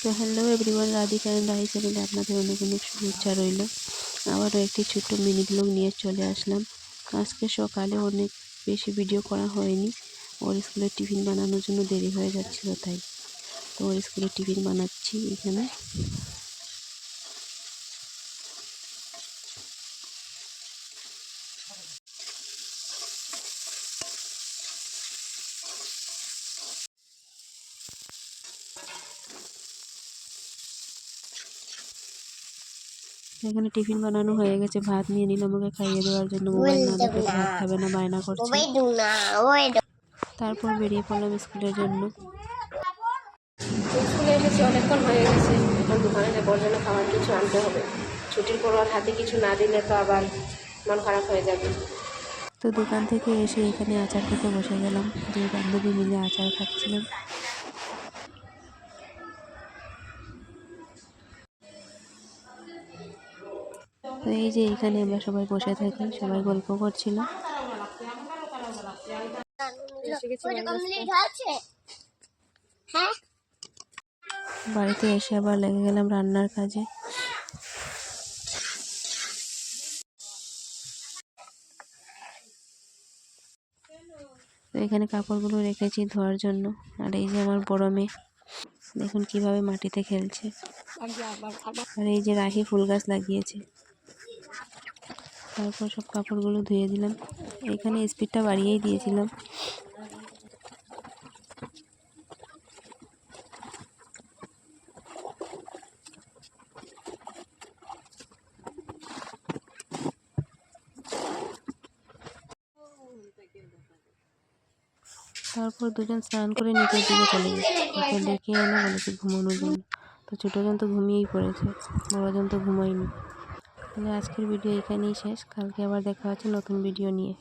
তো hello everyone, Radhika and Rahi চ্যানেলে আপনাদের অনেক অনেক শুভেচ্ছা রইল। আবারও একটি ছোট্ট মিনি ব্লগ নিয়ে চলে আসলাম। আজকে সকালে অনেক বেশি ভিডিও করা হয়নি, ওর স্কুলের টিফিন বানানোর জন্য দেরি হয়ে যাচ্ছিল, তাই তো ওর স্কুলের টিফিন বানাচ্ছি এখানে। এখানে টিফিন বানানো হয়ে গেছে, ভাত নিয়ে নিলাম ওকে খাইয়ে দেওয়ার জন্য। মোবাইল না দেখলে ভাত খাবে না, বায়না করছে। তারপর বেরিয়ে পড়লাম স্কুলের জন্য। স্কুলে এসেছি, অনেকক্ষণ হয়ে গেছে। এখন দোকানে যাবার জন্য খাবার কিছু আনতে হবে। ছুটির পর আর হাতে কিছু না দিলে তো আবার মন খারাপ হয়ে যাবে। তো দোকান থেকে এসে এখানে আচার খেতে বসে গেলাম। দুই বান্ধবী মিলে আচার খাচ্ছিলাম। তো এই যে এখানে আমরা সবাই বসে থাকি, সবাই গল্প করছিল। বাড়িতে এসে আবার লেগে গেলাম রান্নার কাজে। তো এখানে কাপড়গুলো রেখেছি ধোয়ার জন্য। আর এই যে আমার বড় মেয়ে, দেখুন কিভাবে মাটিতে খেলছে। আর এই যে রাহি ফুল গাছ লাগিয়েছে। তারপর সব কাপড়গুলো ধুয়ে দিলাম। এখানে স্পিডটা বাড়িয়েই দিয়েছিলাম। তারপর দুজন স্নান করে নিচের দিকে চলে গেছে। ওকে ডেকে এনে বলেছে ঘুমানোর জন্য। তো ছোটোজন তো ঘুমিয়েই পড়েছে, বড়জন তো ঘুমায়নি। তাহলে আজকের ভিডিও এখানেই শেষ। কালকে আবার দেখা হচ্ছে নতুন ভিডিও নিয়ে।